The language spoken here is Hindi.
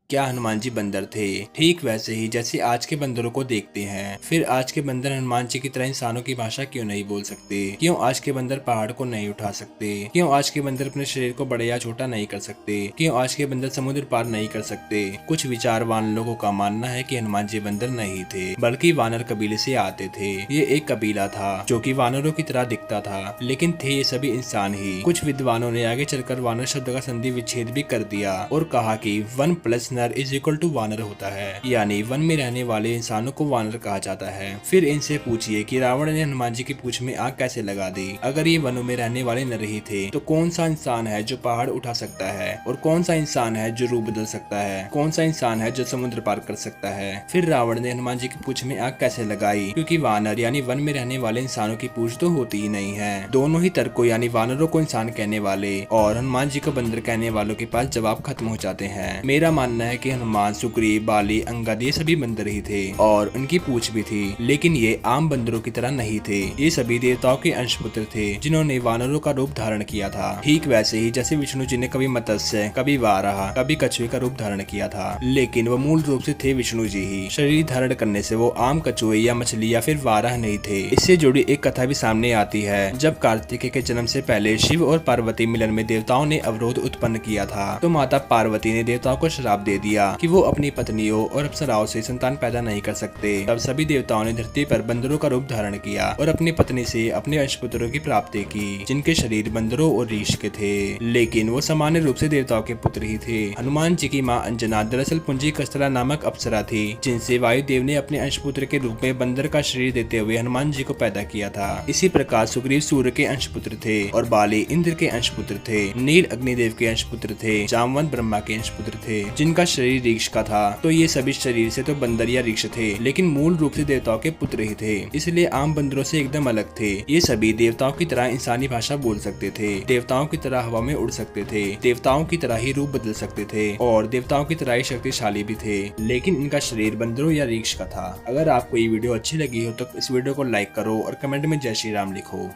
क्या हनुमान जी बंदर थे? ठीक वैसे ही जैसे आज के बंदरों को देखते हैं। फिर आज के बंदर हनुमान जी की तरह इंसानों की भाषा क्यों नहीं बोल सकते? क्यों आज के बंदर पहाड़ को नहीं उठा सकते? क्यों आज के बंदर अपने शरीर को बड़ा या छोटा नहीं कर सकते? क्यों आज के बंदर समुद्र पार नहीं कर सकते? कुछ विचारवान लोगों का मानना है कि हनुमान जी बंदर नहीं थे, बल्कि वानर कबीले से आते थे। ये एक कबीला था जो कि वानरों की तरह दिखता था, लेकिन थे ये सभी इंसान ही। कुछ विद्वानों ने आगे चलकर वानर शब्द का संधि विच्छेद भी कर दिया और कहा कि वन प्लस नर इज इक्वल टू वानर होता है, यानी वन में रहने वाले इंसानों को वानर कहा जाता है। फिर इनसे पूछिए कि रावण ने हनुमान जी की पूंछ में आग कैसे लगा दी? अगर ये वनों में रहने वाले नर ही थे तो कौन सा इंसान है जो पहाड़ उठा सकता है, और कौन सा इंसान है जो रूप बदल सकता है? कौन सा इंसान है जो समुद्र पार कर सकता है? फिर रावण ने हनुमान जी की पूंछ में आग कैसे लगाई? क्योंकि वानर यानी वन में रहने वाले इंसानों की पूंछ तो होती ही नहीं है। दोनों ही तर्कों यानी वानरों को इंसान कहने वाले और हनुमान जी को बंदर कहने वालों के पास जवाब खत्म हो जाते हैं। मेरा मानना है कि हनुमान, सुग्रीव, बाली, अंगद ये सभी बंदर ही थे और उनकी पूंछ भी थी, लेकिन ये आम बंदरों की तरह नहीं थे। ये सभी देवताओं के अंशपुत्र थे जिन्होंने वानरों का रूप धारण किया था। ठीक वैसे ही जैसे विष्णु जी ने कभी मत्स्य, कभी वाराह, कभी कछुए का रूप धारण किया था, लेकिन वो मूल रूप से थे विष्णु जी ही। शरीर धारण करने से वो आम कछुए या मछली या फिर वाराह नहीं थे। इससे जुड़ी एक कथा भी सामने आती है। जब कार्तिकेय के जन्म से पहले शिव और पार्वती मिलन में देवताओं ने अवरोध उत्पन्न किया था, तो माता पार्वती ने देवताओं को श्राप दे दिया कि वो अपनी पत्नियों और अप्सराओं से संतान पैदा नहीं कर सकते। तब सभी देवताओं ने धरती पर बंदरों का रूप धारण किया और अपनी पत्नी से अपने अंशपुत्रों की प्राप्ति की, जिनके शरीर बंदरों और रीछ के थे, लेकिन वो सामान्य रूप से देवताओं के पुत्र ही थे। हनुमान जी की माँ अंजना दरअसल पुंजी कस्तरा नामक अप्सरा थी, जिनसे वायुदेव ने अपने अंशपुत्र के रूप में बंदर का शरीर देते हुए हनुमान जी को पैदा किया था। इसी प्रकार सुग्रीव सूर्य के अंशपुत्र थे और बाली इंद्र के अंशपुत्र थे, नील अग्निदेव के अंशपुत्र थे, जामवंत ब्रह्मा के अंशपुत्र थे, जिनका शरीर रीछ का था। तो ये सभी शरीर से तो बंदर या रीछ थे, लेकिन मूल रूप से देवताओं के पुत्र ही थे, इसलिए आम बंदरों से एकदम अलग थे। ये सभी देवताओं की तरह इंसानी भाषा बोल सकते थे, देवताओं की तरह हवा में उड़ सकते थे, देवताओं की तरह ही रूप बदल सकते थे और देवताओं की तरह ही शक्तिशाली भी थे, लेकिन इनका शरीर बंदरों या रीछ का था। अगर आपको ये वीडियो अच्छी लगी हो तो इस वीडियो को लाइक करो और कमेंट में जय श्री राम लिखो।